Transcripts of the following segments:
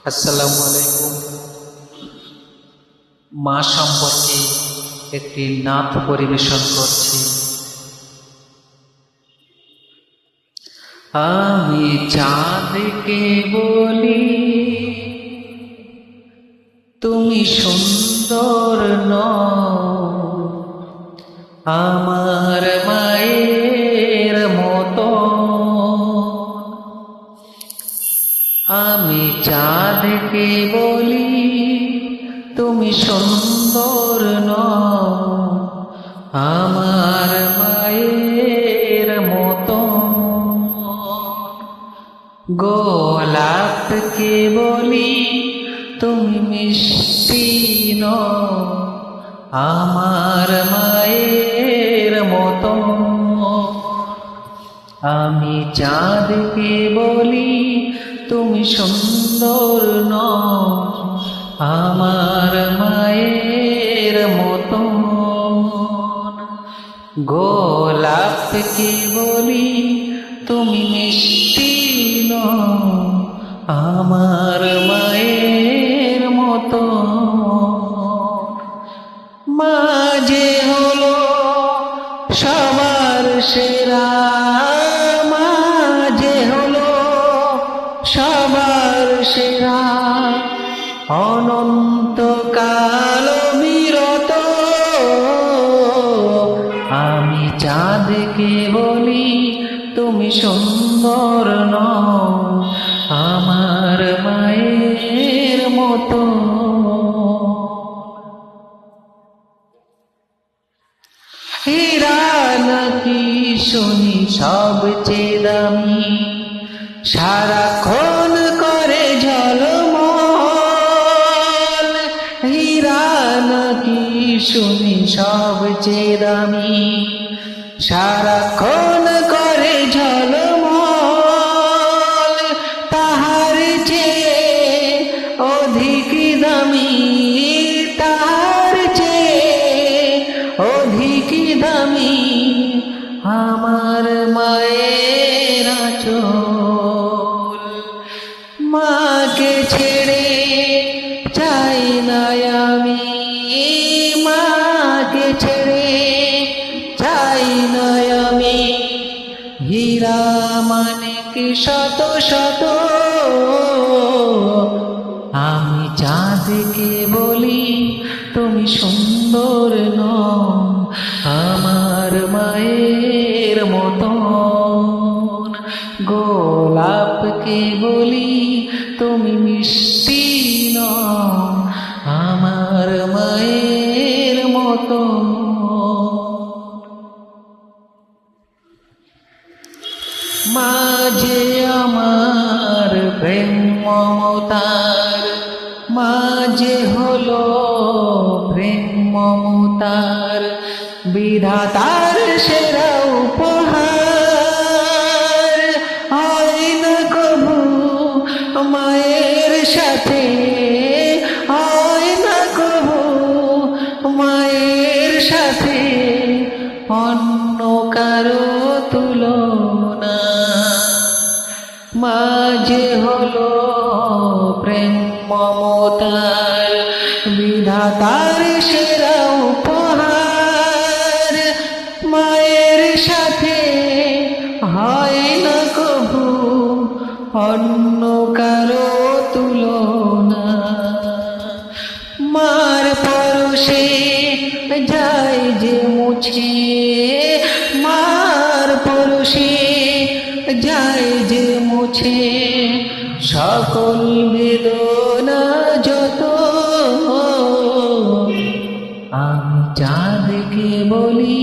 আসসালামু আলাইকুম। মা সম্পর্কে একটি নাত পরিবেশন করছি। আমি চাঁদকে বলি তুমি সুন্দর নও, আমার মায়ের মতো। আমি চাঁদকে বলি তুমি সুন্দর নও, আমার মায়ের মতো। গোলাপকে বলি তুমি মিষ্টি নও, আমার মায়ের মতো। আমি চাঁদকে বলি তুমি সুন্দর নও, আমার মায়ের মতো। গোলাপকে বলি তুমি মিষ্টি নও, আমার মায়ের মতো। মা যে হলো সবার সেরা, মা যে হলো সবার সেরা, অনন্তকাল বিরত। আমি চাঁদকে বলি তুমি সুন্দর নও, আমার মায়ের মতো। হীরা নাকি শুনি সবচেয়ে দামি, সারাক্ষণ করে ঝলমল। হীরা নাকি শুনি সবচেয়ে দামি, সারাক্ষণ করে ঝলমল। তাহার চেয়ে অধিক দামি, তাহার চেয়ে অধিক দামি আমার মায়ের আঁচল। মাকে ছেড়ে চাই না আমি, মাকে ছেড়ে চাই না আমি। হীরা মানিক শত শত, আমি চাঁদকে বলি তুমি সুন্দর নও, আমার মায়ের মতো। গোলাপকে বলি তুমি মিষ্টি নও, আমার মায়ের মতো। মা যে আমার প্রেম মমতার, মা যে হলো প্রেম মমতার, বিধাতার সেরা উপহার। হয় না কভু মায়ের সাথে, হয় না কভু মায়ের সাথে অন্য কারো তুলনা। মা যে হলো প্রেম মমতার, বিধাতার সেরা উপহার। মায়ের সাথে হয় না কভু অন্য কারো তুলনা। মার পরশে যায় যে মুছে, মার পরশে যায় যে মুছে সকল বেদনা যত। আমি চাঁদকে বলি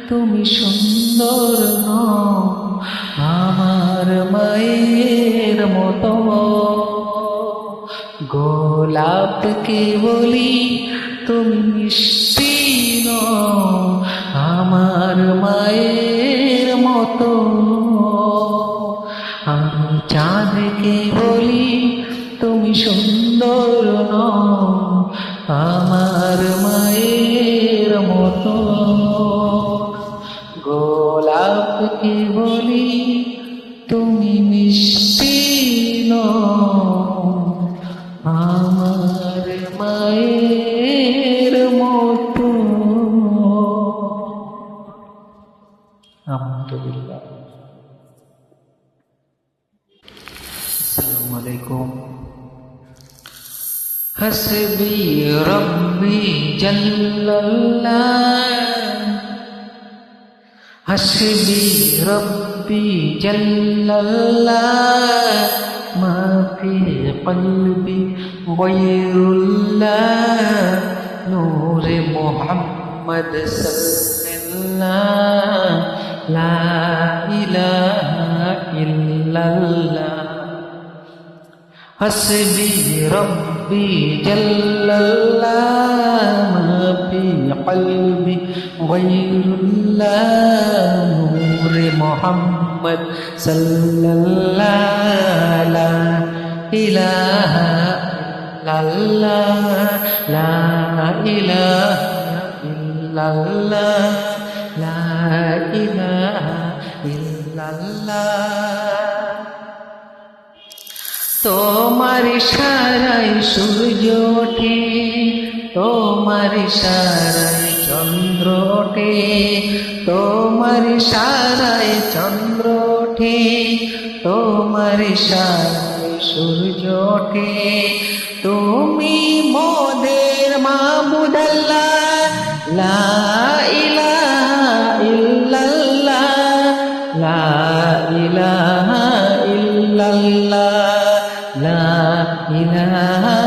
তুমি সুন্দর নও, আমার মায়ের মতো। গোলাপকে বলি তুমি মিষ্টি নও, আমার মায়ের মতো। আমি চাঁদকে বলি তুমি সুন্দর নও, আমার মায়ের মতো। গোলাপকে বলি তুমি মিষ্টি নও, আসসালামু আলাইকুম। হাসবি রব্বি জাল্লাল্লাহ, হাসবি রব্বি জাল্লাল্লাহ, মা ফি কলবি গায়রুল্লাহ, নূরে মুহাম্মদ সাল্লাল্লাহ, লা ইলাহা ইল্লাল্লাহ। হাসবি রব্বি জাল্লাল্লাহ, মা ফি কলবি গায়রুল্লাহ, নূরে মুহাম্মদ সাল্লাল্লাহ, লা ইলাহা ইল্লাল্লাহ, লা ইলাহা ইল্লাল্লাহ, লা ইলাহা ইল্লাল্লাহ। তোমার ইশারায় সূর্য ওঠে, তোমার ইশারায় চন্দ্র ওঠে, তোমার ইশারায় চন্দ্র ওঠে, তোমার ইশারায় সূর্য ওঠে। তুমি মোদের মাবুদ আল্লাহ, লা ইলাহা ইল্লাল্লাহ, লা ইলাহা ইল্লাল্লাহ, লা ইলাহা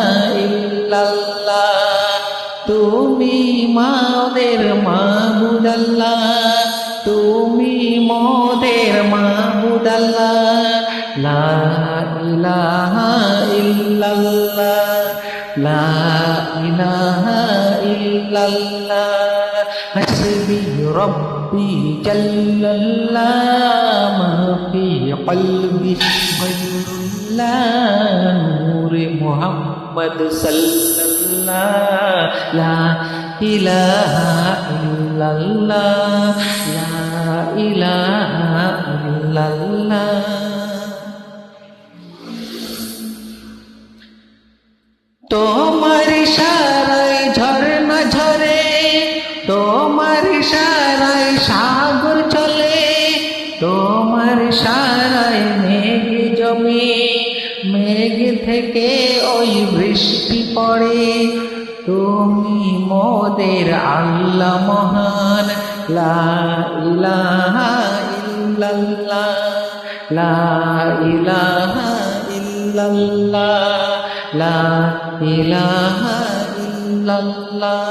ইল্লাল্লাহ। তুমি মোদের মাবুদ আল্লাহ, তুমি মোদের মাবুদ আল্লাহ, লা ইলাহা ইল্লাল্লাহ, লা ইলাহা ইল্লাল্লাহ। হাসবি রব্বি জাল্লাল্লাহ, মা ফি কলবি গায়রুল্লাহ, নূরে মুহাম্মদ সাল্লাল্লাহ, লা ইলাহা ইল্লাল্লাহ, লা ইলাহা ইল্লাল্লাহ। তোমার ইশারায় ঝরনা ঝরে, তোমার ইশারায় সাগর চলে, তোমার ইশারায় মেঘ জমে, মেঘ থেকে ওই বৃষ্টি পড়ে। তুমি মোদের আল্লাহ মহান, লা ইলাহা ইল্লাল্লাহ, লা ইলাহা ইল্লাল্লাহ, লা ইলাহা ইল্লাল্লাহ।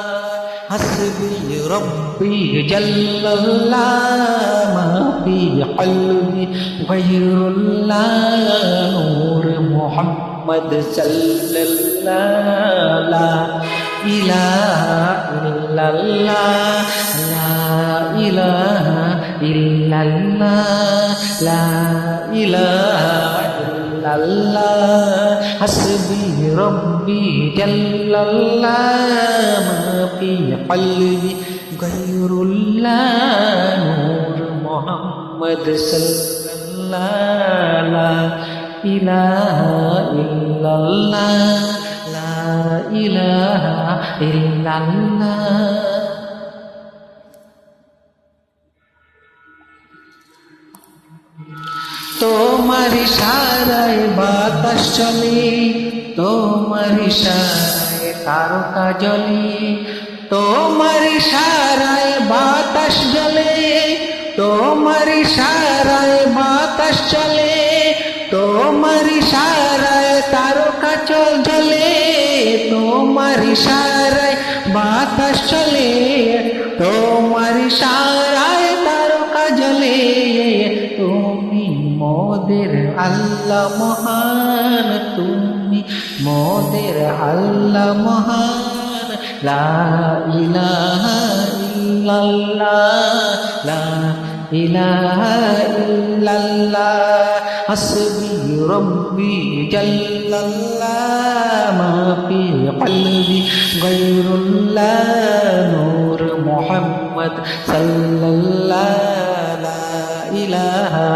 হাসবি রব্বি জাল্লাল্লাহ, মা ফি কলবি গায়রুল্লাহ, নূরে মুহাম্মদ সাল্লাল্লাহ, লা ইলাহা ইল্লাল্লাহ, লা ইলাহা ইল্লাল্লাহ, লা ইলাহা ইল্লাল্লাহ। হাসবি রব্বি জাল্লাল্লাহ, মা ফি কলবি গায়রুল্লাহ, নূর মুহাম্মদ সাল্লাল্লাহ, লা ইলাহা ইল্লাল্লাহ, লা ইলাহা ইল্লাল্লাহ। তোমার ইশারায় বাতাস চলে, তোমার ইশারায় তারকা জ্বলে, তোমার ইশারায় বাতাস জ্বলে, তোমার ইশারায় বাতাস চলে, তোমার ইশারায় তারকা জ্বলে, তোমার ইশারায় বাতাস চলে, তোমার ইশারায় তারকা জ্বলে। তুমি মোদের আল্লাহ মহান, তুমি মোদের আল্লাহ মহান, লা ইলাহা ইল্লাল্লাহ, লা ইলাহা ইল্লাল্লাহ। হাসবি রব্বি জাল্লাল্লাহ, মা ফি কলবি গায়রুল্লাহ, নূর মুহাম্মদ সাল্লাল্লাহ, লা ইলাহা